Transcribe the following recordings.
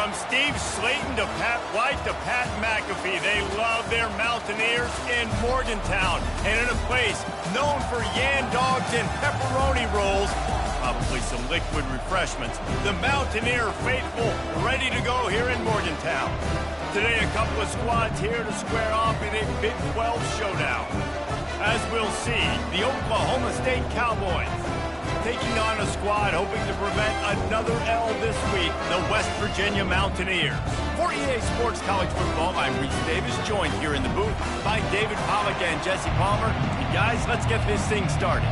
From Steve Slayton to Pat White to Pat McAfee, they love their Mountaineers in Morgantown. And in a place known for Yan Dogs and pepperoni rolls, probably some liquid refreshments, the Mountaineer faithful ready to go here in Morgantown. Today, a couple of squads here to square off in a Big 12 showdown. As we'll see, the Oklahoma State Cowboys taking on a squad hoping to prevent another L this week, the West Virginia Mountaineers. For EA Sports College Football, I'm Reese Davis, joined here in the booth by David Pollack and Jesse Palmer. And guys, let's get this thing started.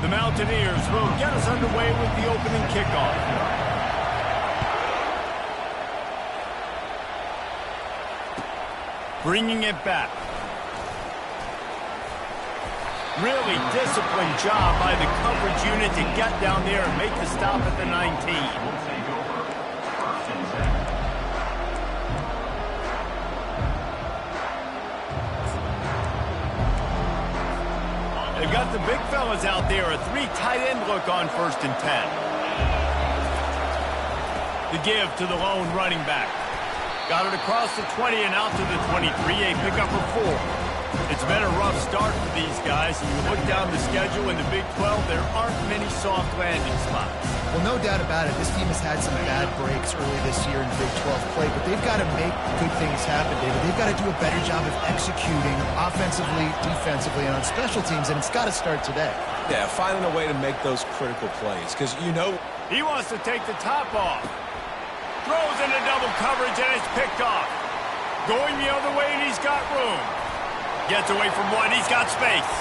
The Mountaineers will get us underway with the opening kickoff. Bringing it back. Really disciplined job by the coverage unit to get down there and make the stop at the 19. They've got the big fellas out there, a 3 tight end look on 1st and 10. The give to the lone running back. Got it across the 20 and out to the 23, a pickup of 4. It's been a rough start for these guys. If you look down the schedule in the Big 12, there aren't many soft landing spots. Well, no doubt about it. This team has had some bad breaks early this year in Big 12 play, but they've got to make good things happen, David. They've got to do a better job of executing offensively, defensively, and on special teams, and it's got to start today. Yeah, finding a way to make those critical plays, because you know he wants to take the top off. Throws into double coverage, and it's picked off. Going the other way, and he's got room. Gets away from one, he's got space.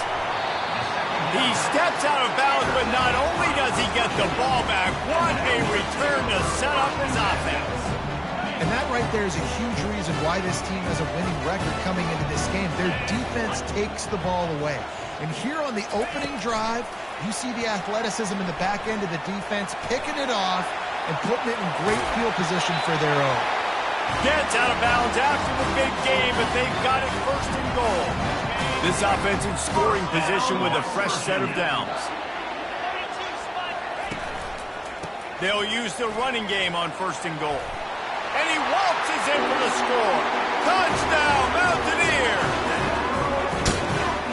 He steps out of bounds, but not only does he get the ball back, what a return to set up his offense. And that right there is a huge reason why this team has a winning record coming into this game. Their defense takes the ball away. And here on the opening drive, you see the athleticism in the back end of the defense, picking it off and putting it in great field position for their own. Gets out of bounds after the big game, but they've got it 1st and goal. This offense in scoring position with a fresh set of downs. They'll use the running game on 1st and goal. And he waltzes in for the score. Touchdown, Mountaineers!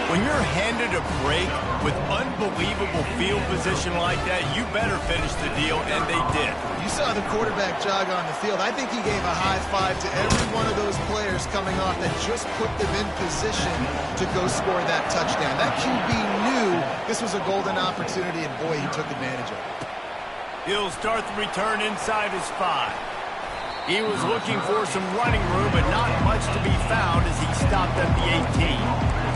When you're handed a break with unbelievable field position like that, you better finish the deal, and they did. You saw the quarterback jog on the field. I think he gave a high five to every one of those players coming off that just put them in position to go score that touchdown. That QB knew this was a golden opportunity, and boy, he took advantage of it. He'll start the return inside his 5. He was looking for some running room, but not much to be found as he stopped at the 18.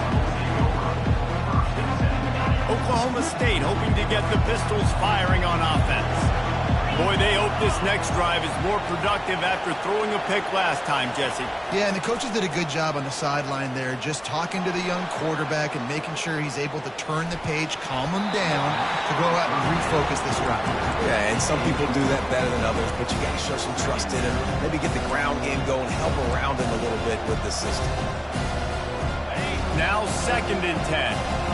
Oklahoma State hoping to get the Pistols firing on offense. Boy, they hope this next drive is more productive after throwing a pick last time, Jesse. Yeah, and the coaches did a good job on the sideline there, just talking to the young quarterback and making sure he's able to turn the page, calm him down, to go out and refocus this drive. Yeah, and some people do that better than others, but you got to show some trust in him, maybe get the ground game going, help around him a little bit with the system. Now 2nd and 10.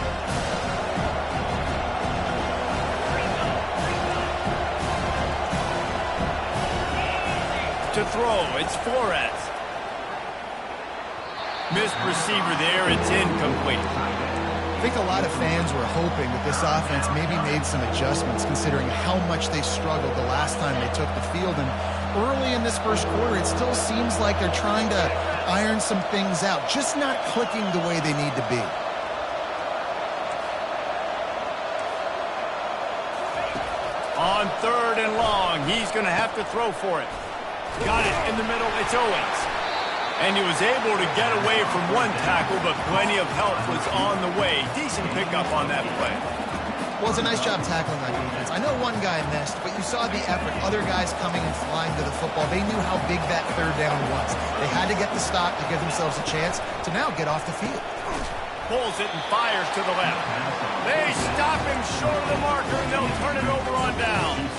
To throw, it's Flores. Missed receiver there, it's incomplete. I think a lot of fans were hoping that this offense maybe made some adjustments considering how much they struggled the last time they took the field. And early in this 1st quarter, it still seems like they're trying to iron some things out, just not clicking the way they need to be. On 3rd and long, he's going to have to throw for it. Got it in the middle, it's Owens. And he was able to get away from one tackle, but plenty of help was on the way. Decent pickup on that play. Well, it's a nice job tackling that defense. I know one guy missed, but you saw the effort. Other guys coming and flying to the football. They knew how big that 3rd down was. They had to get the stop to give themselves a chance to now get off the field. Pulls it and fires to the left. They stop him short of the marker, and they'll turn it over on downs.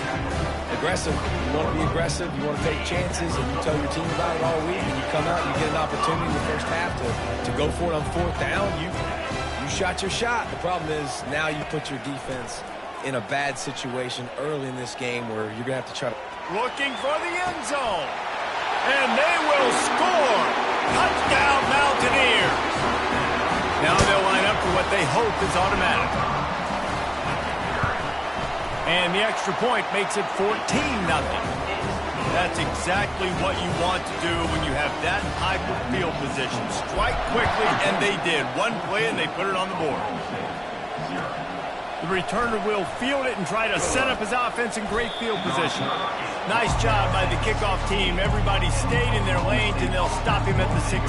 Aggressive. You want to be aggressive. You want to take chances, and you tell your team about it all week, and you come out and you get an opportunity in the 1st half to go for it on 4th down. You shot your shot. The problem is now you put your defense in a bad situation early in this game where you're going to have to try to... looking for the end zone. And they will score. Touchdown, Mountaineers. Now they'll line up for what they hope is automatic. And the extra point makes it 14-0. That's exactly what you want to do when you have that type of field position. Strike quickly, and they did. One play, and they put it on the board. The returner will field it and try to set up his offense in great field position. Nice job by the kickoff team. Everybody stayed in their lanes, and they'll stop him at the 16.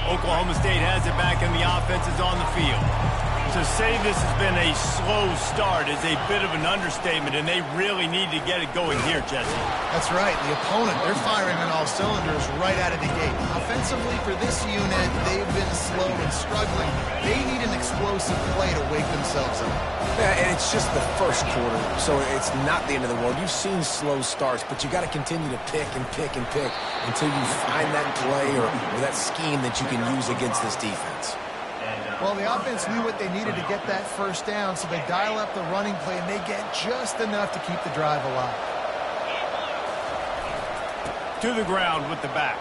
Oklahoma State has it back, and the offense is on the field. To say this has been a slow start is a bit of an understatement, and they really need to get it going here, Jesse. That's right. The opponent, they're firing on all cylinders right out of the gate. Offensively, for this unit, they've been slow and struggling. They need an explosive play to wake themselves up. Yeah, and it's just the first quarter, so it's not the end of the world. You've seen slow starts, but you got to continue to pick and pick and pick until you find that play or that scheme that you can use against this defense. Well, the offense knew what they needed to get that first down, so they dial up the running play, and they get just enough to keep the drive alive. To the ground with the back.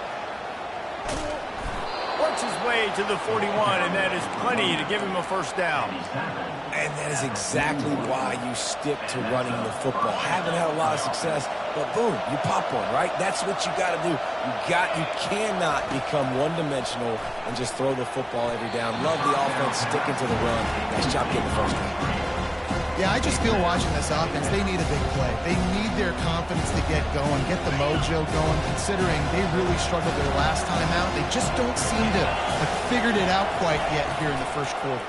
Works his way to the 41, and that is plenty to give him a first down. And that is exactly why you stick to running the football. Haven't had a lot of success, but boom, you pop one, right? That's what you got to do. You cannot become one-dimensional and just throw the football every down. Love the offense sticking to the run. Nice job getting the first down. Yeah, I just feel watching this offense, they need a big play. They need their confidence to get going, get the mojo going, considering they really struggled their last time out. They just don't seem to have figured it out quite yet here in the first quarter.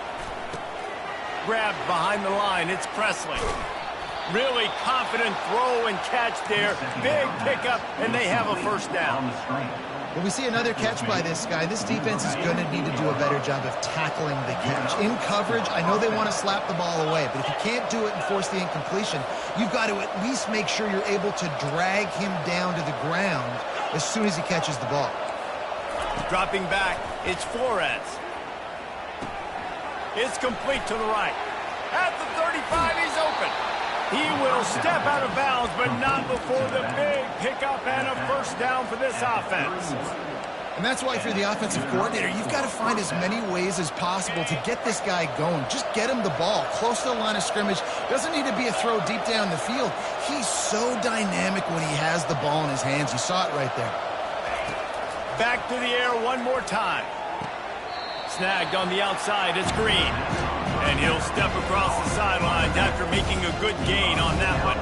Grabbed behind the line, it's Presley. Really confident throw and catch there. Big pickup, and they have a first down. Well, we see another catch by this guy. This defense is going to need to do a better job of tackling the catch. In coverage, I know they want to slap the ball away, but if you can't do it and force the incompletion, you've got to at least make sure you're able to drag him down to the ground as soon as he catches the ball. Dropping back, it's Flores. It's complete to the right. At the 35, he's open. He will step out of bounds, but not before the big pickup and a first down for this offense. And that's why, for the offensive coordinator, you've got to find as many ways as possible to get this guy going. Just get him the ball close to the line of scrimmage. Doesn't need to be a throw deep down the field. He's so dynamic when he has the ball in his hands. You saw it right there. Back to the air one more time. Snagged on the outside, it's Green. And he'll step across the sidelines after making a good gain on that one.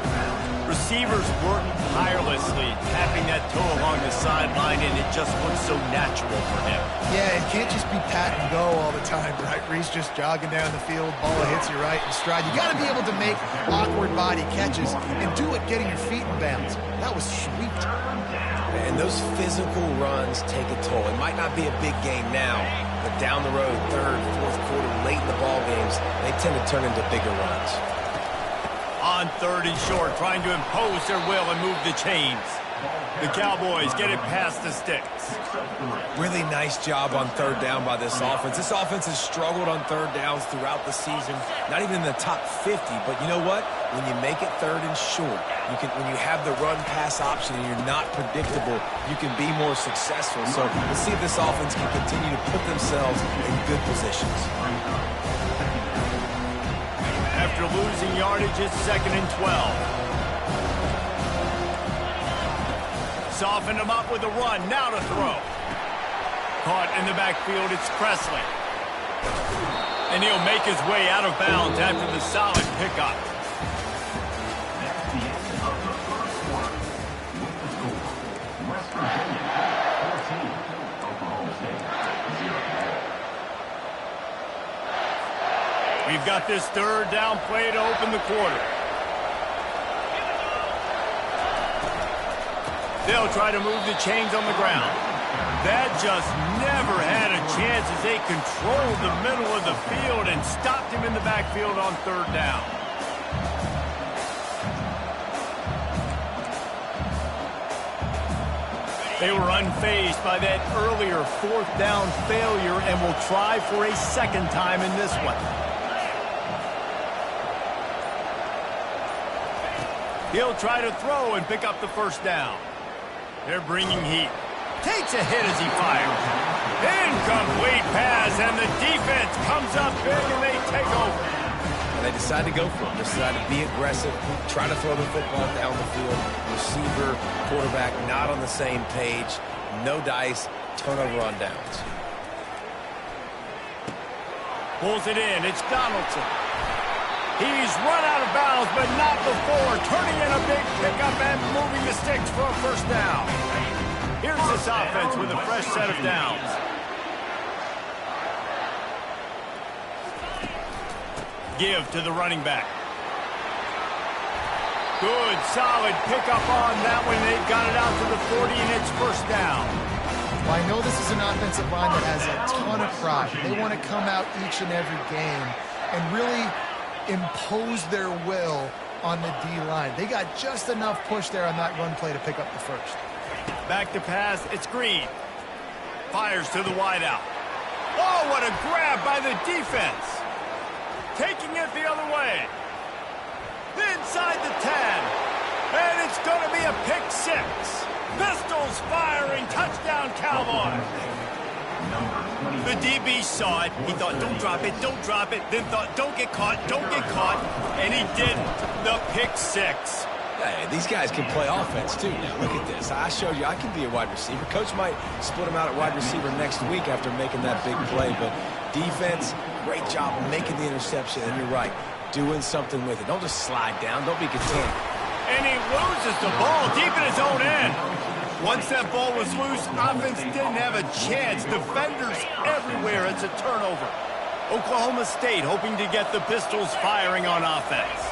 Receivers work tirelessly, tapping that toe along the sideline, and it just looks so natural for him. Yeah, it can't just be pat and go all the time, right? Reese just jogging down the field, ball hits you right in stride. You got to be able to make awkward body catches and do it getting your feet in bounds. That was sweet. And those physical runs take a toll. It might not be a big game now, but down the road, third, fourth quarter, late in the ball games, they tend to turn into bigger runs. On third and short, trying to impose their will and move the chains. The Cowboys get it past the sticks. Really nice job on third down by this offense. This offense has struggled on third downs throughout the season. Not even in the top 50, but you know what? When you make it third and short, when you have the run-pass option and you're not predictable, you can be more successful. So let's see if this offense can continue to put themselves in good positions. After losing yardage, it's 2nd and 12. Softened him up with a run, now to throw. Caught in the backfield, it's Presley. And he'll make his way out of bounds after the solid pickup. We've got this third down play to open the quarter. They'll try to move the chains on the ground. That just never had a chance as they controlled the middle of the field and stopped him in the backfield on third down. They were unfazed by that earlier fourth down failure and will try for a second time in this one. He'll try to throw and pick up the first down. They're bringing heat. Takes a hit as he fires. Incomplete pass, and the defense comes up big, and they take over. They decide to go for it. They decide to be aggressive, try to throw the football down the field. Receiver, quarterback, not on the same page. No dice, turnover on downs. Pulls it in. It's Donaldson. He's run out of bounds, but not before. Turning in a big pickup and moving the sticks for a first down. Here's this offense with a fresh set of downs. Give to the running back. Good, solid pickup on that one. They got it out to the 40, and it's first down. Well, I know this is an offensive line that has a ton of pride. They want to come out each and every game and really impose their will on the D-line. They got just enough push there on that run play to pick up the first. Back to pass. It's Green. Fires to the wideout. Oh, what a grab by the defense. Taking it the other way. Inside the 10. And it's going to be a pick six. Pistols firing. Touchdown, Cowboys. The DB saw it. He thought, don't drop it, don't drop it. Then thought, don't get caught, don't get caught. And he didn't. The pick six. Hey, these guys can play offense, too. Now, look at this. I showed you I can be a wide receiver. Coach might split him out at wide receiver next week after making that big play. But defense, great job making the interception. And you're right, doing something with it. Don't just slide down. Don't be content. And he loses the ball deep in his own end. Once that ball was loose, offense didn't have a chance. Defenders everywhere. It's a turnover. Oklahoma State hoping to get the Pistols firing on offense.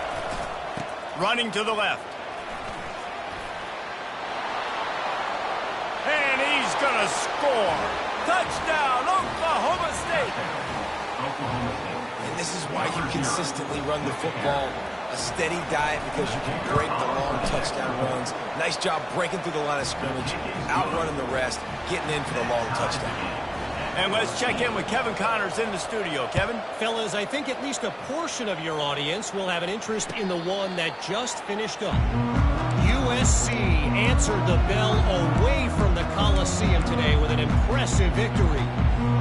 Running to the left. And he's going to score. Touchdown, Oklahoma State. And this is why you consistently run the football. A steady diet because you can break the long touchdown runs. Nice job breaking through the line of scrimmage, outrunning the rest, getting in for the long touchdown. And let's check in with Kevin Connors in the studio. Kevin? Fellas, I think at least a portion of your audience will have an interest in the one that just finished up. USC answered the bell away from the Coliseum today with an impressive victory.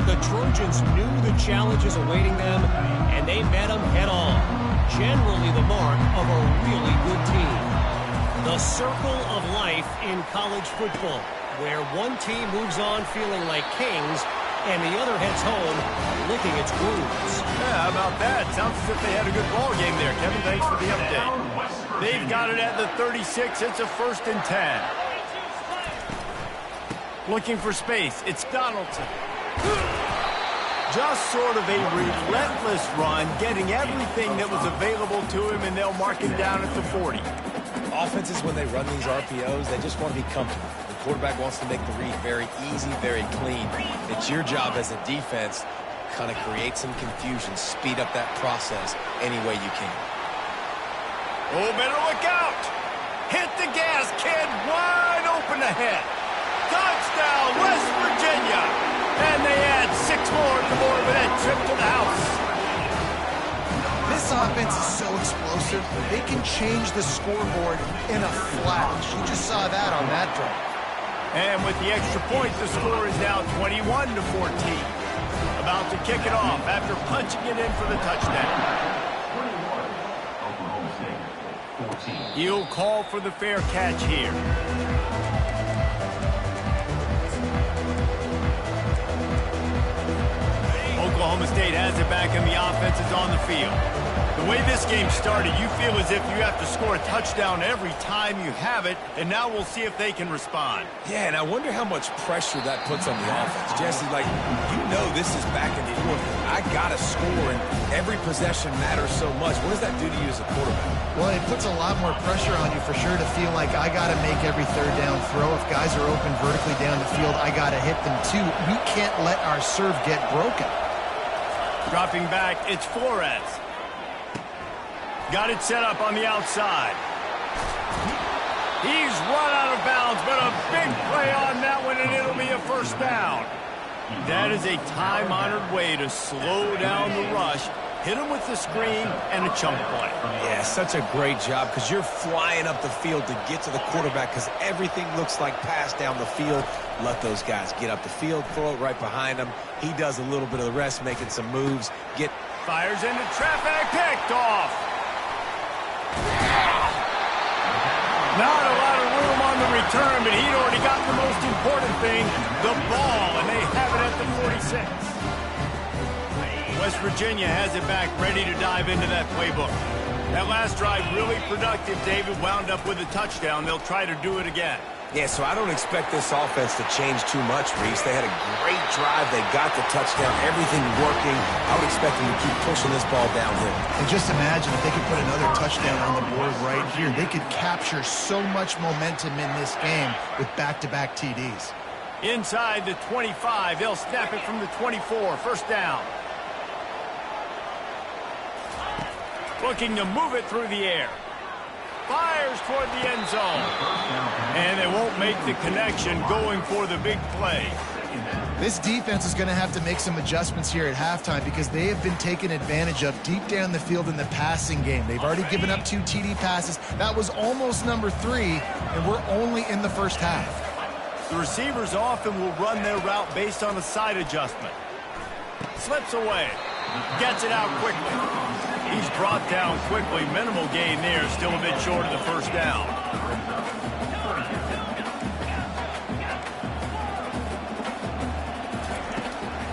The Trojans knew the challenges awaiting them, and they met them head-on. Generally the mark of a really good team. The circle of life in college football, where one team moves on feeling like kings and the other heads home licking its wounds. Yeah, how about that? Sounds as if they had a good ball game there. Kevin, thanks for the update. They've got it at the 36. It's a 1st and 10. Looking for space. It's Donaldson. Just sort of a relentless run, getting everything that was available to him, and they'll mark him down at the 40. Offenses, when they run these RPOs, they just want to be comfortable. The quarterback wants to make the read very easy, very clean. It's your job as a defense, kind of create some confusion, speed up that process any way you can. Oh, better look out. Hit the gas, kid. Wide open ahead. Touchdown, West Virginia. And they add 6 more to more with that trip to the house. This offense is so explosive, they can change the scoreboard in a flash. You just saw that on that drive. And with the extra point, the score is now 21-14. About to kick it off after punching it in for the touchdown. He'll call for the fair catch here. Oklahoma State has it back and the offense is on the field. The way this game started, you feel as if you have to score a touchdown every time you have it, and now we'll see if they can respond. Yeah, and I wonder how much pressure that puts on the offense. Jesse, like, you know this is back and forth. I got to score, and every possession matters so much. What does that do to you as a quarterback? Well, it puts a lot more pressure on you for sure to feel like I got to make every 3rd down throw. If guys are open vertically down the field, I got to hit them too. We can't let our serve get broken. Dropping back, it's Flores. Got it set up on the outside. He's run out of bounds, but a big play on that one, and it'll be a first down. That is a time-honored way to slow down the rush hit him with the screen and a chunk play. Yeah, such a great job because you're flying up the field to get to the quarterback because everything looks like pass down the field. Let those guys get up the field, throw it right behind him. He does a little bit of the rest, making some moves. Fires into traffic, picked off. Not a lot of room on the return, but he'd already gotten the most important thing, the ball, and they have it at the 46. West Virginia has it back, ready to dive into that playbook. That last drive really productive. David wound up with a touchdown. They'll try to do it again. Yeah, so I don't expect this offense to change too much, Reese. They had a great drive. They got the touchdown. Everything working. I would expect them to keep pushing this ball downhill. And just imagine if they could put another touchdown on the board right here. They could capture so much momentum in this game with back-to-back TDs. Inside the 25, they'll snap it from the 24. First down. Looking to move it through the air. Fires toward the end zone. And they won't make the connection going for the big play. This defense is going to have to make some adjustments here at halftime because they have been taken advantage of deep down the field in the passing game. They've already given up 2 TD passes. That was almost number 3, and we're only in the first half. The receivers often will run their route based on a side adjustment. Slips away. Gets it out quickly. He's brought down quickly. Minimal gain there. Still a bit short of the first down.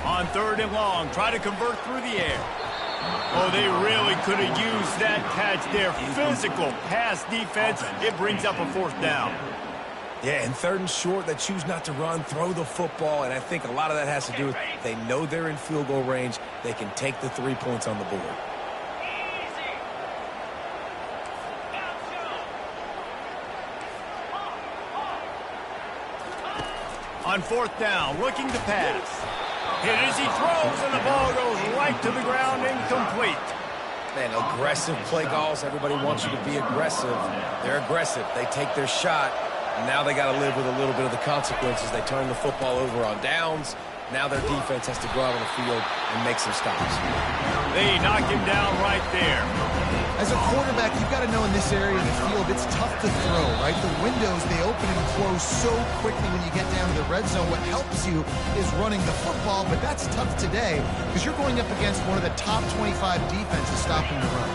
On 3rd and long, try to convert through the air. Oh, they really could have used that catch there. Physical pass defense. It brings up a 4th down. Yeah, and 3rd and short, they choose not to run, throw the football, and I think a lot of that has to do with they know they're in field goal range. They can take the 3 points on the board. On 4th down, looking to pass. Hit as he throws, and the ball goes right to the ground, incomplete. Man, aggressive play calls. Everybody wants you to be aggressive. They're aggressive. They take their shot. Now they got to live with a little bit of the consequences. They turn the football over on downs. Now their defense has to go out on the field and make some stops. They knock him down right there. As a quarterback, you've got to know in this area of the field, it's tough to throw, right? The windows, they open and close so quickly when you get down to the red zone. What helps you is running the football, but that's tough today because you're going up against one of the top 25 defenses stopping the run.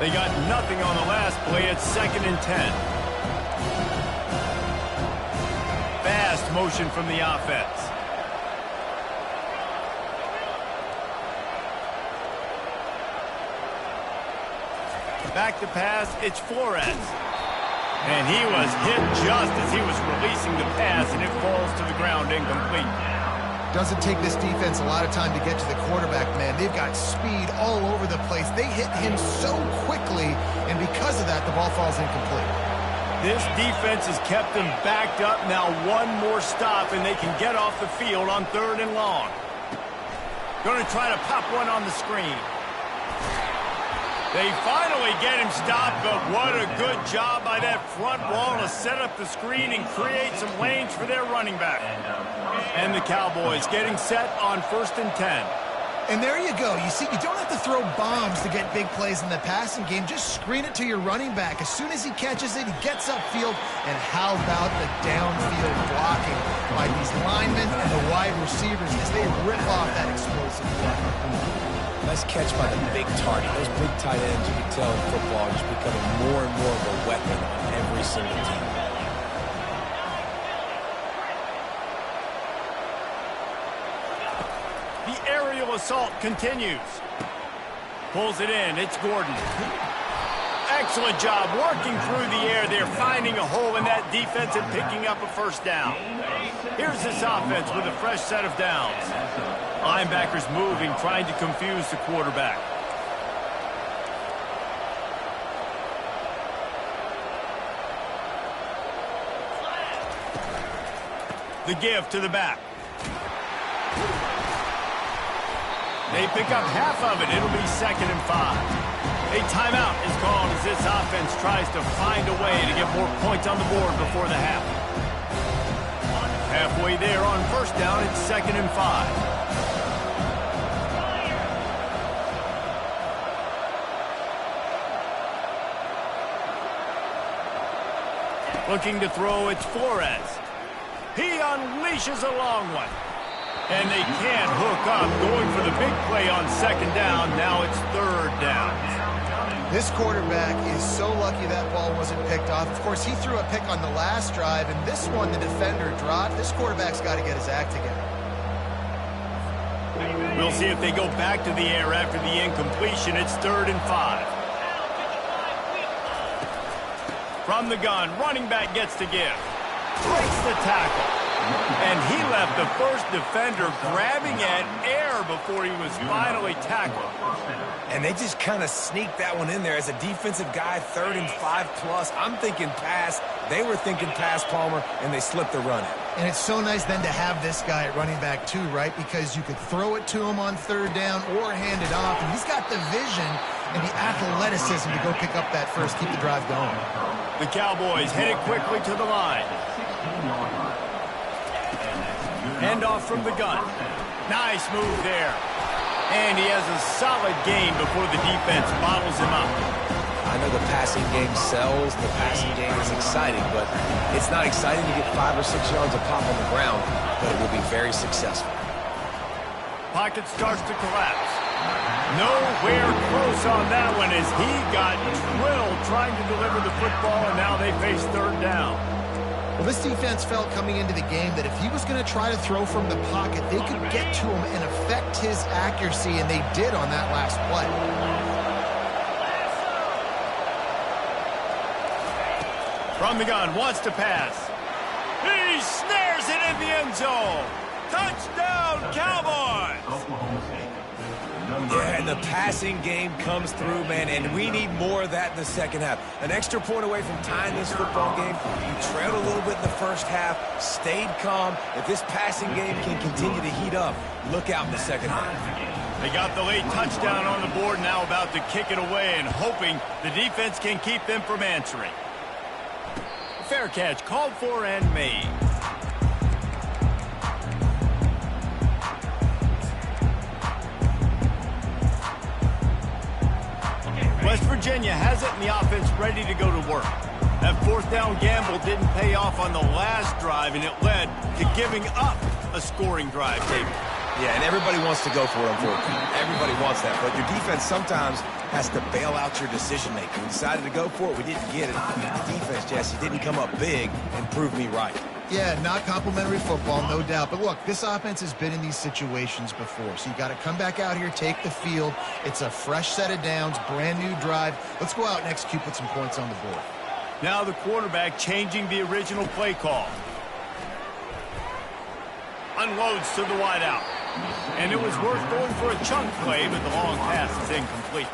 They got nothing on the last play. It's 2nd and 10. Fast motion from the offense. Back to pass, it's Flores. And he was hit just as he was releasing the pass, and it falls to the ground incomplete. Doesn't take this defense a lot of time to get to the quarterback, man. They've got speed all over the place. They hit him so quickly, and because of that, the ball falls incomplete. This defense has kept them backed up. Now one more stop, and they can get off the field on 3rd and long. Going to try to pop one on the screen. They finally get him stopped, but what a good job by that front wall to set up the screen and create some lanes for their running back. And the Cowboys getting set on 1st and 10. And there you go. You see, you don't have to throw bombs to get big plays in the passing game. Just screen it to your running back. As soon as he catches it, he gets upfield. And how about the downfield blocking by these linemen and the wide receivers as they rip off that explosive play. Nice catch by the big target. Those big tight ends, you can tell in football, are just becoming more and more of a weapon on every single team. The aerial assault continues. Pulls it in. It's Gordon. Excellent job working through the air. They're finding a hole in that defense and picking up a 1st down. Here's this offense with a fresh set of downs. Linebackers moving, trying to confuse the quarterback. The give to the back. They pick up half of it. It'll be 2nd and 5. A timeout is called as this offense tries to find a way to get more points on the board before the half. Halfway there on 1st down, it's 2nd and 5. Looking to throw, it's Flores. He unleashes a long one. And they can't hook up, going for the big play on second down. Now it's third down. This quarterback is so lucky that ball wasn't picked off. Of course, he threw a pick on the last drive, and this one the defender dropped. This quarterback's got to get his act together. We'll see if they go back to the air after the incompletion. It's 3rd and 5. From the gun, running back gets to give. Breaks the tackle. And he left the first defender grabbing at air before he was finally tackled. And they just kind of sneaked that one in there as a defensive guy, 3rd and 5+. I'm thinking pass. They were thinking pass, Palmer, and they slipped the run in. And it's so nice then to have this guy at running back too, right? Because you could throw it to him on 3rd down or hand it off. And he's got the vision and the athleticism to go pick up that first, keep the drive going. The Cowboys headed quickly to the line. Handoff from the gun. Nice move there. And he has a solid game before the defense bottles him up. I know the passing game sells. The passing game is exciting, but it's not exciting to get 5 or 6 yards of pop on the ground, but it will be very successful. Pocket starts to collapse. Nowhere close on that one as he got drilled trying to deliver the football, and now they face 3rd down. Well, this defense felt coming into the game that if he was going to try to throw from the pocket, they could get to him and affect his accuracy, and they did on that last play. From the gun, wants to pass. He snares it in the end zone. Touchdown, Cowboys! Yeah, and the passing game comes through, man, and we need more of that in the second half. An extra point away from tying this football game. You trailed a little bit in the first half, stayed calm. If this passing game can continue to heat up, look out in the second half. They got the late touchdown on the board, now about to kick it away and hoping the defense can keep them from answering. Fair catch called for and made. West Virginia has it, and the offense ready to go to work. That 4th down gamble didn't pay off on the last drive, and it led to giving up a scoring drive, David. Yeah, and everybody wants to go for it on 4th down. Everybody wants that, but your defense sometimes has to bail out your decision-making. We decided to go for it. We didn't get it. The defense, Jesse, didn't come up big and prove me right. Yeah, not complimentary football, no doubt. But look, this offense has been in these situations before. So you got to come back out here, take the field. It's a fresh set of downs, brand new drive. Let's go out and execute, put some points on the board. Now the quarterback changing the original play call. Unloads to the wideout. And it was worth going for a chunk play, but the long pass is incomplete.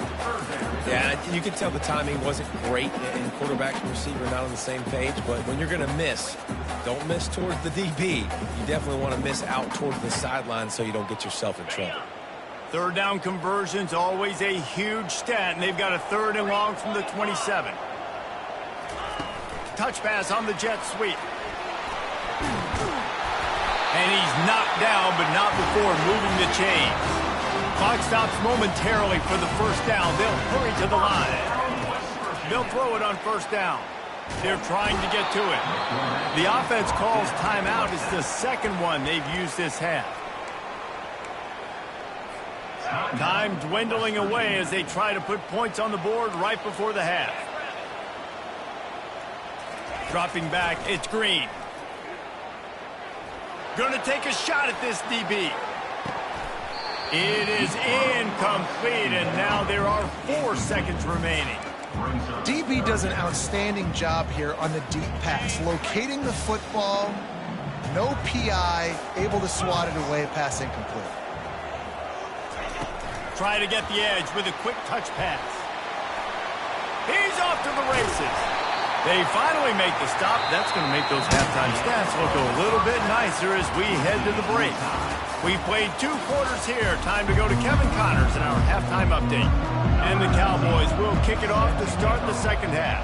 Yeah, you can tell the timing wasn't great, and quarterback and receiver not on the same page, but when you're going to miss, don't miss towards the DB. You definitely want to miss out towards the sideline so you don't get yourself in trouble. 3rd down conversion's always a huge stat, and they've got a 3rd and long from the 27. Touch pass on the jet sweep. And he's knocked down, but not before moving the chains. Clock stops momentarily for the 1st down. They'll hurry to the line. They'll throw it on 1st down. They're trying to get to it. The offense calls timeout. It's the 2nd one they've used this half. Time dwindling away as they try to put points on the board right before the half. Dropping back, it's Green. Going to take a shot at this DB. It is incomplete, and now there are 4 seconds remaining. DB does an outstanding job here on the deep pass, locating the football, no PI, able to swat it away, pass incomplete. Try to get the edge with a quick touch pass. He's off to the races. They finally make the stop. That's going to make those halftime stats look a little bit nicer as we head to the break. We've played 2 quarters here. Time to go to Kevin Connors in our halftime update. And the Cowboys will kick it off to start the 2nd half.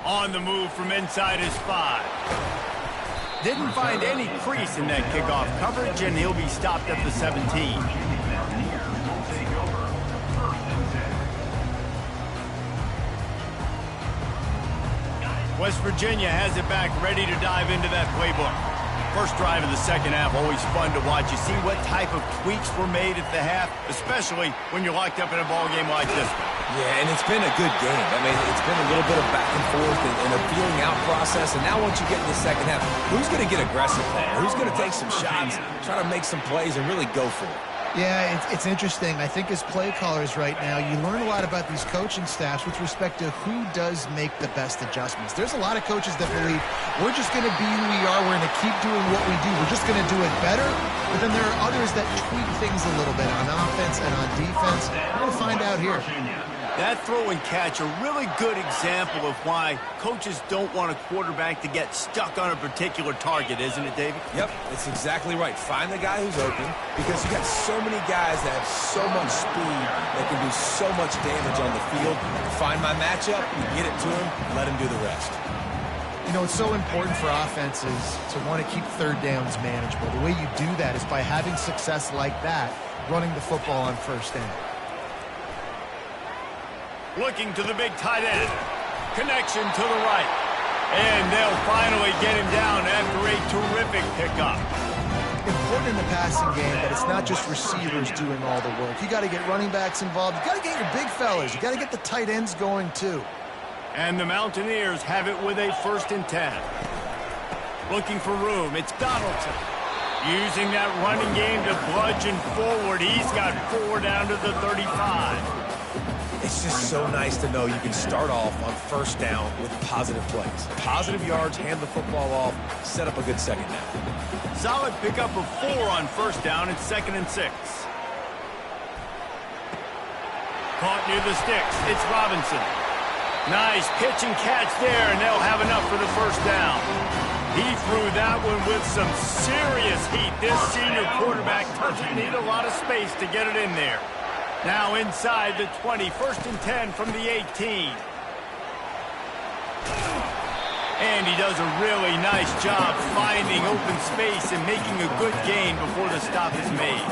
On the move from inside his 5. Didn't find any crease in that kickoff coverage, and he'll be stopped at the 17. West Virginia has it back, ready to dive into that playbook. First drive of the second half, always fun to watch. You see what type of tweaks were made at the half, especially when you're locked up in a ball game like this one. Yeah, and it's been a good game. I mean, it's been a little bit of back and forth and a feeling out process. And now once you get in the second half, who's going to get aggressive there? Who's going to take some shots, try to make some plays, and really go for it? Yeah, it's interesting. I think as play callers right now, you learn a lot about these coaching staffs with respect to who does make the best adjustments. There's a lot of coaches that believe we're just going to be who we are. We're going to keep doing what we do. We're just going to do it better. But then there are others that tweak things a little bit on offense and on defense. We're going to find out here. That throw and catch, a really good example of why coaches don't want a quarterback to get stuck on a particular target, isn't it, David? Yep, it's exactly right. Find the guy who's open, because you got so many guys that have so much speed that can do so much damage on the field. Find my matchup, you get it to him, let him do the rest. You know, it's so important for offenses to want to keep third downs manageable. The way you do that is by having success like that, running the football on first down. Looking to the big tight end. Connection to the right. And they'll finally get him down after a terrific pickup. Important in the passing game that it's not just receivers doing all the work. You got to get running backs involved. You got to get your big fellas. You got to get the tight ends going too. And the Mountaineers have it with a 1st and 10. Looking for room. It's Donaldson. Using that running game to bludgeon forward. He's got 4 down to the 35. It's just so nice to know you can start off on first down with positive plays. Positive yards, hand the football off, set up a good second down. Solid pickup of 4 on first down and 2nd and 6. Caught near the sticks. It's Robinson. Nice pitch and catch there, and they'll have enough for the first down. He threw that one with some serious heat. This senior quarterback doesn't need a lot of space to get it in there. Now inside the 20, 1st and 10 from the 18. And he does a really nice job finding open space and making a good gain before the stop is made.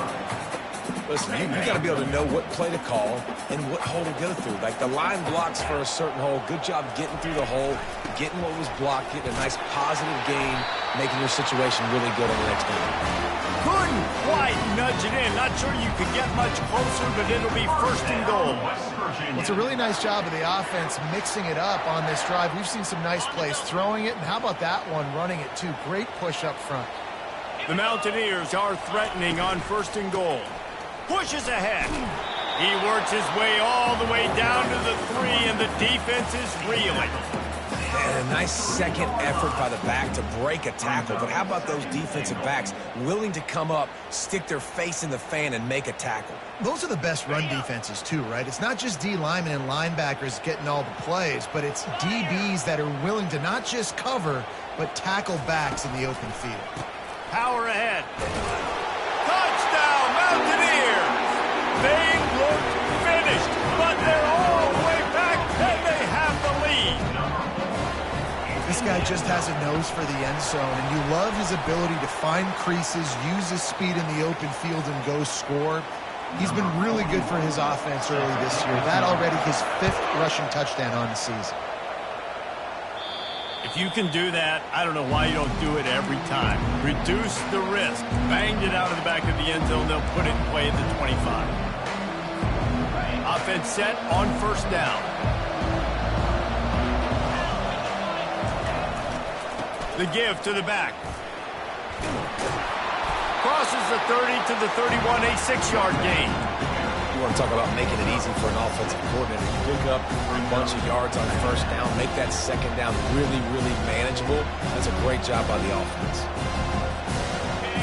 Listen, you got to be able to know what play to call and what hole to go through. Like the line blocks for a certain hole. Good job getting through the hole, getting what was blocked, getting a nice positive gain, making your situation really good on the next game. Couldn't quite nudge it in. Not sure you could get much closer, but it'll be 1st and goal. Well, it's a really nice job of the offense mixing it up on this drive. We've seen some nice plays throwing it, and how about that one running it too? Great push up front. The Mountaineers are threatening on 1st and goal. Pushes ahead. He works his way all the way down to the 3, and the defense is reeling. And a nice second effort by the back to break a tackle. But how about those defensive backs willing to come up, stick their face in the fan, and make a tackle? Those are the best run defenses too, right? It's not just D linemen and linebackers getting all the plays, but it's DBs that are willing to not just cover, but tackle backs in the open field. Power ahead. Touchdown, Mountaineers! They look finished, but they're all the way back, and they have the lead. This guy just has a nose for the end zone, and you love his ability to find creases, use his speed in the open field, and go score. He's been really good for his offense early this year. That already his 5th rushing touchdown on the season. If you can do that, I don't know why you don't do it every time. Reduce the risk. Banged it out of the back of the end zone. They'll put it in play at the 25. Offense set on 1st down. The give to the back. Crosses the 30 to the 31, a 6-yard gain. You want to talk about making it easy for an offensive coordinator. You pick up a bunch of yards on first down, make that second down really, really manageable. That's a great job by the offense.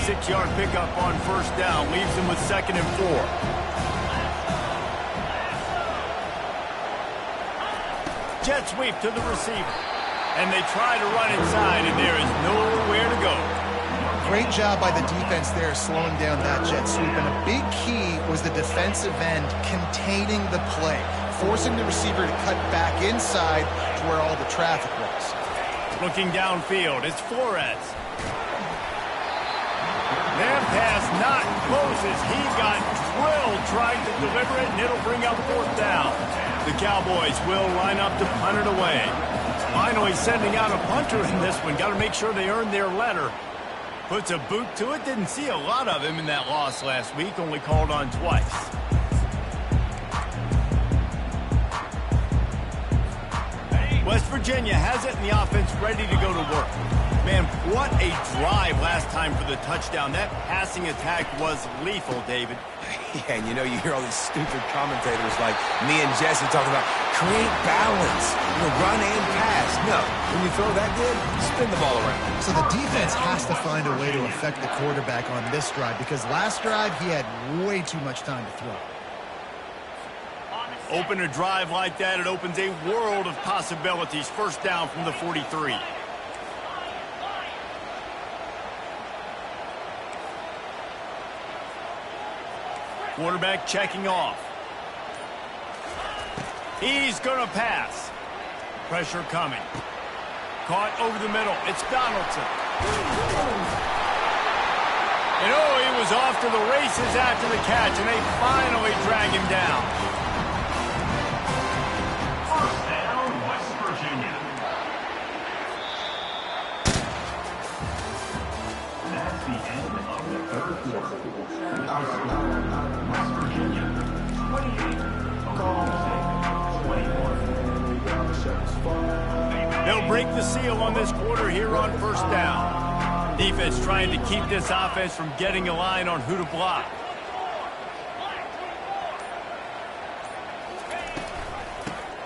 6-yard pickup on 1st down leaves him with 2nd and 4. Jet sweep to the receiver. And they try to run inside, and there is nowhere to go. Great job by the defense there slowing down that jet sweep. And a big key was the defensive end containing the play, forcing the receiver to cut back inside to where all the traffic was. Looking downfield, it's Flores. Their pass not closes. He got drilled trying to deliver it, and it'll bring up 4th down. The Cowboys will line up to punt it away. Finally sending out a punter in this one. Got to make sure they earn their letter. Puts a boot to it. Didn't see a lot of him in that loss last week. Only called on twice. West Virginia has it, and the offense ready to go to work. Man, what a drive last time for the touchdown. That passing attack was lethal, David. Yeah, and you hear all these stupid commentators like me and Jesse talking about create balance, run and pass. No, when you throw that good, spin the ball around. So the defense has to find a way to affect the quarterback on this drive because last drive he had way too much time to throw. Open a drive like that, it opens a world of possibilities. First down from the 43. Quarterback checking off. He's going to pass. Pressure coming. Caught over the middle. It's Donaldson. And he was off to the races after the catch, and they finally drag him down. First down, West Virginia. That's the end of the third quarter. West Virginia, 28. Oklahoma State, 21. They'll break the seal on this quarter here on first down. Defense trying to keep this offense from getting a line on who to block.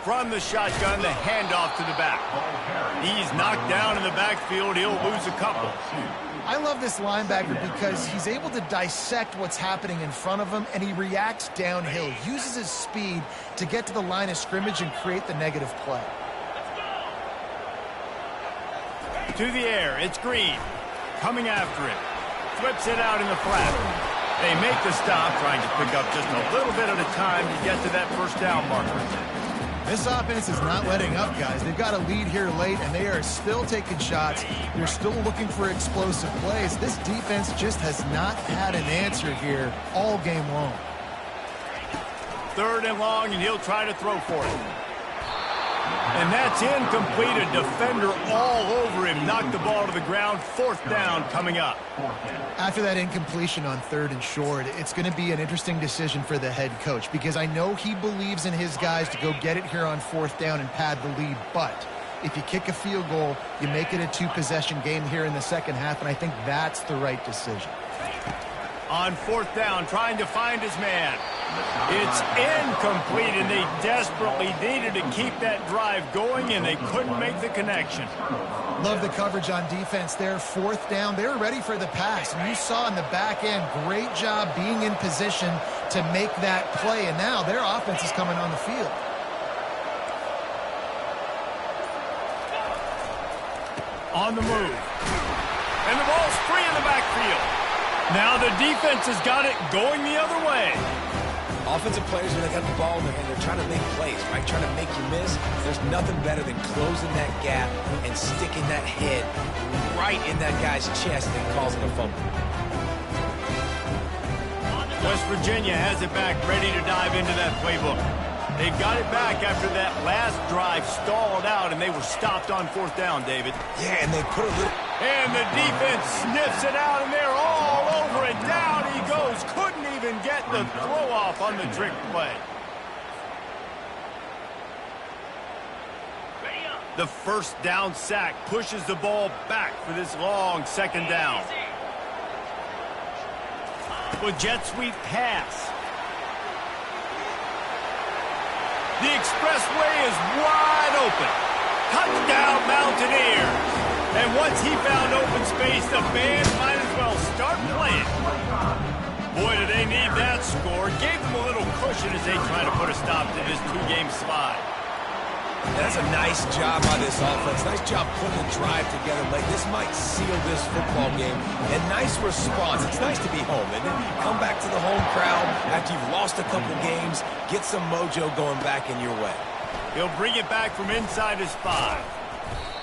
From the shotgun, the handoff to the back. He's knocked down in the backfield. He'll lose a couple. I love this linebacker because he's able to dissect what's happening in front of him, and he reacts downhill, uses his speed to get to the line of scrimmage and create the negative play. To the air, it's Green. Coming after it. Flips it out in the flat. They make the stop, trying to pick up just a little bit at a time to get to that first down marker. This offense is not letting up, guys. They've got a lead here late, and they are still taking shots. They're still looking for explosive plays. This defense just has not had an answer here all game long. Third and long, and he'll try to throw for it. And that's incomplete. A defender all over him. Knocked the ball to the ground. Fourth down coming up. After that incompletion on third and short, it's going to be an interesting decision for the head coach because I know he believes in his guys to go get it here on fourth down and pad the lead. But if you kick a field goal, you make it a two-possession game here in the second half, and I think that's the right decision. On fourth down, trying to find his man. It's incomplete, and they desperately needed to keep that drive going, and they couldn't make the connection. Love the coverage on defense there. Fourth down, they were ready for the pass. And you saw in the back end, great job being in position to make that play. And now their offense is coming on the field. On the move. And the ball's free in the backfield. Now the defense has got it going the other way. Offensive players, when they got the ball in their hand, they're trying to make plays, right? Trying to make you miss. There's nothing better than closing that gap and sticking that head right in that guy's chest and causing a fumble. West Virginia has it back, ready to dive into that playbook. They've got it back after that last drive stalled out, and they were stopped on fourth down, David. Yeah, and they put a little... And the defense sniffs it out, and they're all over it. Down he goes. Couldn't even get the throw-off on the trick play. The first down sack pushes the ball back for this long second down. With jet sweep pass. The expressway is wide open. Touchdown Mountaineers. And once he found open space, the band might as well start playing. Boy, do they need that score. Gave them a little cushion as they try to put a stop to this two-game slide. That's a nice job by this offense. Nice job putting the drive together late. This might seal this football game. And nice response. It's nice to be home, isn't it? Come back to the home crowd after you've lost a couple games. Get some mojo going back in your way. He'll bring it back from inside his 5.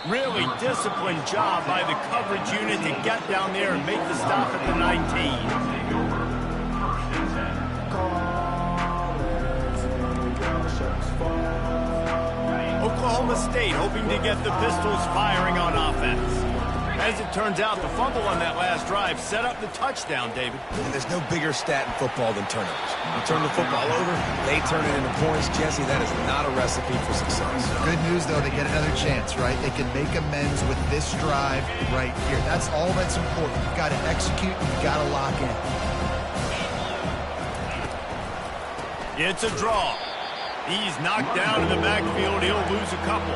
Really disciplined job by the coverage unit to get down there and make the stop at the 19. Oklahoma Oklahoma State, hoping to get the Pistols firing on offense. As it turns out, the fumble on that last drive set up the touchdown, David. And there's no bigger stat in football than turnovers. You turn the football over, they turn it into points. Jesse, that is not a recipe for success. Good news, though, they get another chance, right? They can make amends with this drive right here. That's all that's important. You've got to execute, you've got to lock in. It's a draw. He's knocked down in the backfield. He'll lose a couple.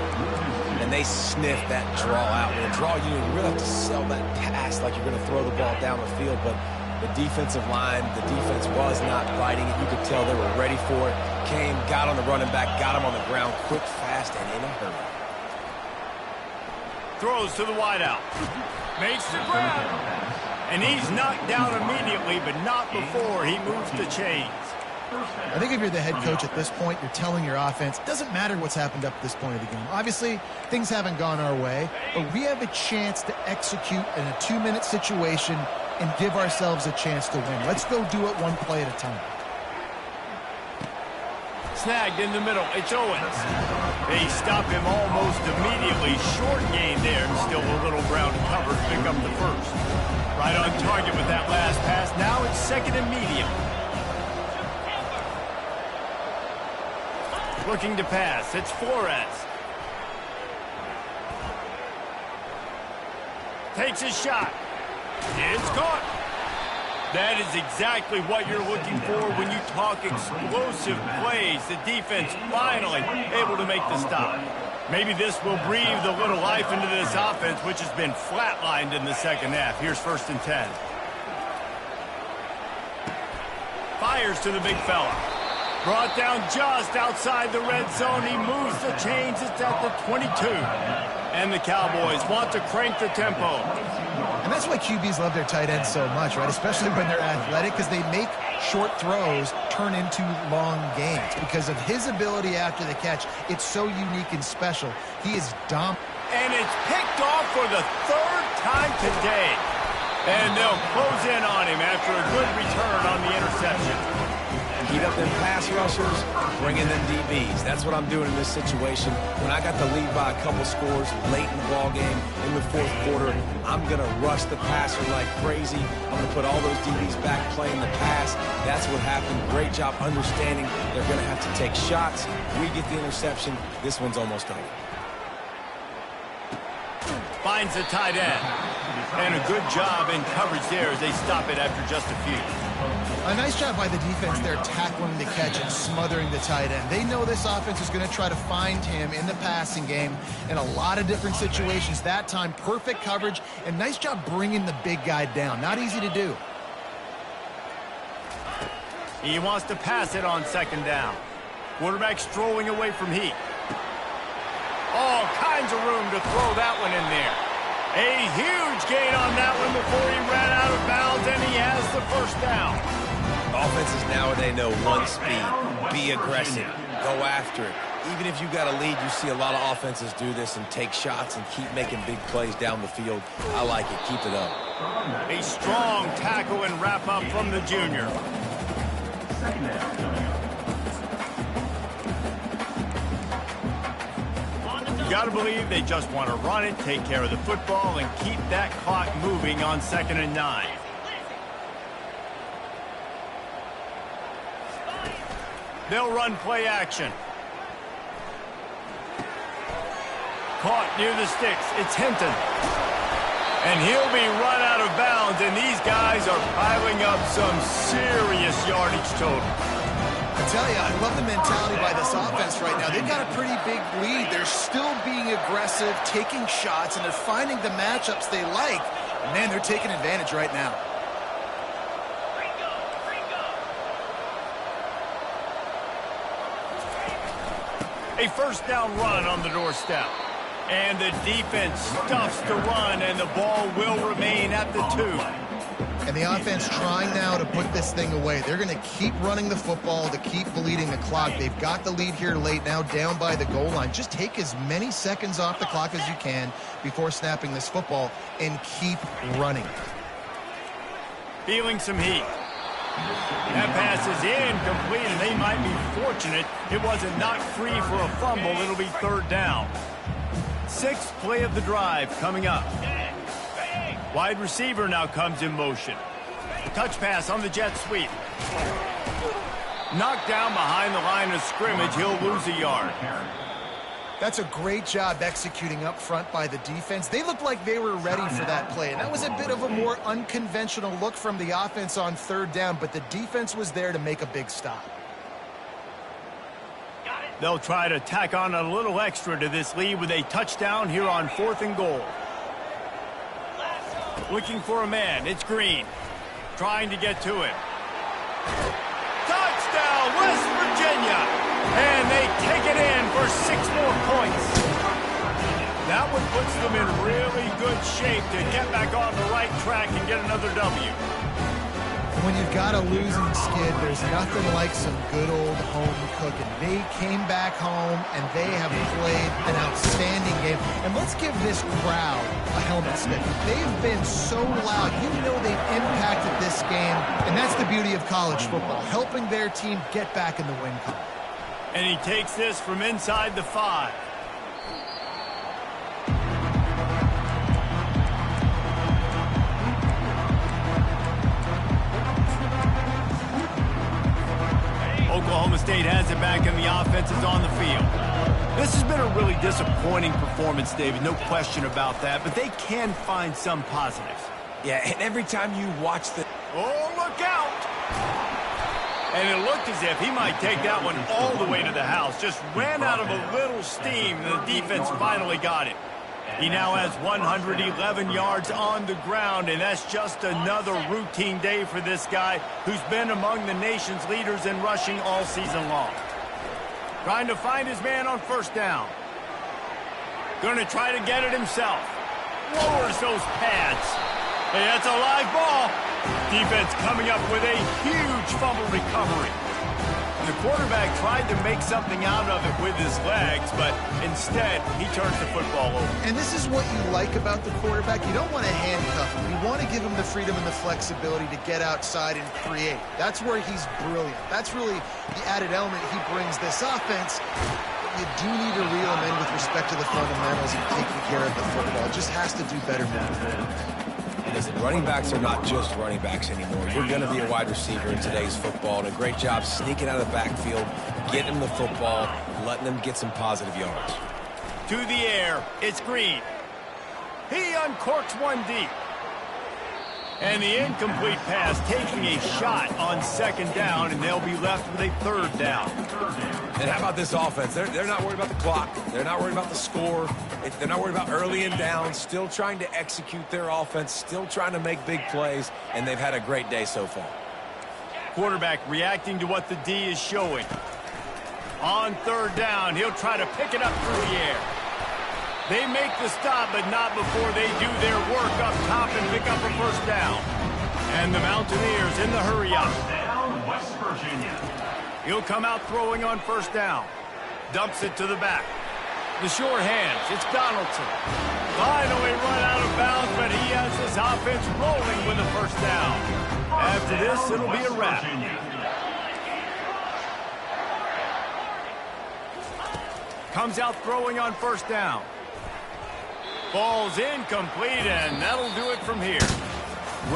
And they sniff that draw out. When a draw unit, you really have to sell that pass like you're going to throw the ball down the field. But the defensive line, the defense was not fighting it. You could tell they were ready for it. Came, got on the running back, got him on the ground quick, fast, and in a hurry. Throws to the wideout. Makes the grab. And he's knocked down immediately, but not before he moves the chains. I think if you're the head coach at this point, you're telling your offense, it doesn't matter what's happened up to this point of the game. Obviously, things haven't gone our way, but we have a chance to execute in a 2-minute situation and give ourselves a chance to win. Let's go do it one play at a time. Snagged in the middle. It's Owens. They stop him almost immediately. Short gain there, and still a little ground cover to pick up the first. Right on target with that last pass. Now it's second and medium. Looking to pass. It's Flores. Takes a shot. It's caught. That is exactly what you're looking for when you talk explosive plays. The defense finally able to make the stop. Maybe this will breathe a little life into this offense, which has been flatlined in the second half. Here's 1st and 10. Fires to the big fella. Brought down just outside the red zone. He moves the chains. It's at the 22. And the Cowboys want to crank the tempo. And that's why QBs love their tight ends so much, right? Especially when they're athletic, because they make short throws turn into long gains. Because of his ability after the catch, it's so unique and special. He is dominant. And it's picked off for the 3rd time today. And they'll close in on him after a good return on the interception. Heat up them pass rushers, bring in them DBs. That's what I'm doing in this situation. When I got the lead by a couple scores late in the ball game, in the 4th quarter, I'm going to rush the passer like crazy. I'm going to put all those DBs back playing the pass. That's what happened. Great job understanding they're going to have to take shots. We get the interception. This one's almost over. Finds the tight end. And a good job in coverage there as they stop it after just a few. A nice job by the defense there tackling the catch and smothering the tight end. They know this offense is going to try to find him in the passing game in a lot of different situations. That time, perfect coverage, and nice job bringing the big guy down. Not easy to do. He wants to pass it on 2nd down. Quarterback strolling away from Heat. All kinds of room to throw that one in there. A huge gain on that one before he ran out of bounds, and he has the 1st down. Offenses nowadays know one speed. Be aggressive. Go after it. Even if you got a lead, you see a lot of offenses do this and take shots and keep making big plays down the field. I like it. Keep it up. A strong tackle and wrap-up from the junior. 2nd down. You got to believe they just want to run it, take care of the football, and keep that clock moving on 2nd and 9. They'll run play action. Caught near the sticks. It's Hinton. And he'll be run out of bounds, and these guys are piling up some serious yardage total. I tell you, I love the mentality by this offense right now. They've got a pretty big lead. They're still being aggressive, taking shots, and they're finding the matchups they like. Man, they're taking advantage right now. A 1st down run on the doorstep. And the defense stuffs the run, and the ball will remain at the 2. And the offense trying now to put this thing away. They're going to keep running the football to keep bleeding the clock. They've got the lead here late now, down by the goal line. Just take as many seconds off the clock as you can before snapping this football and keep running. Feeling some heat. That pass is incomplete, and they might be fortunate it wasn't knocked free for a fumble. It'll be third down. Sixth play of the drive coming up. Wide receiver now comes in motion. Touch pass on the jet sweep. Knocked down behind the line of scrimmage. He'll lose a yard. That's a great job executing up front by the defense. They looked like they were ready for that play, and that was a bit of a more unconventional look from the offense on third down, but the defense was there to make a big stop. They'll try to tack on a little extra to this lead with a touchdown here on 4th and goal. Looking for a man. It's Green. Trying to get to him. Touchdown, West Virginia! And they take it in for 6 more points. That one puts them in really good shape to get back on the right track and get another W. When you've got a losing skid, there's nothing like some good old home cooking. They came back home, and they have played an outstanding game. And let's give this crowd a helmet stick. They've been so loud. You know they've impacted this game, and that's the beauty of college football, helping their team get back in the win column. And he takes this from inside the 5. Oklahoma State has it back, and the offense is on the field. This has been a really disappointing performance, David, no question about that, but they can find some positives. Yeah, and every time you watch the... Oh, look out! And it looked as if he might take that one all the way to the house. Just ran out of a little steam, and the defense finally got it. He now has 111 yards on the ground, and that's just another routine day for this guy who's been among the nation's leaders in rushing all season long. Trying to find his man on first down. Going to try to get it himself. Lowers those pads. Hey, that's a live ball. Defense coming up with a huge fumble recovery. And the quarterback tried to make something out of it with his legs, but instead, he turns the football over. And this is what you like about the quarterback. You don't want to handcuff him. You want to give him the freedom and the flexibility to get outside and create. That's where he's brilliant. That's really the added element he brings this offense. You do need to reel him in with respect to the fundamentals and taking care of the football. It just has to do better now. Listen, running backs are not just running backs anymore. You're going to be a wide receiver in today's football, and a great job sneaking out of the backfield, getting them the football, letting them get some positive yards. To the air, it's Green. He uncorks one deep. And the incomplete pass taking a shot on second down, and they'll be left with a third down. And how about this offense? They're not worried about the clock. They're not worried about the score. They're not worried about early and down. Still trying to execute their offense. Still trying to make big plays. And they've had a great day so far. Quarterback reacting to what the D is showing. On third down, he'll try to pick it up through the air. They make the stop, but not before they do their work up top and pick up a first down. And the Mountaineers in the hurry up. Down, West Virginia. He'll come out throwing on first down. Dumps it to the back. The sure hands, it's Donaldson. Finally run out of bounds, but he has his offense rolling with a first down. After this, it'll be a wrap. Comes out throwing on first down. Ball's incomplete, and that'll do it from here.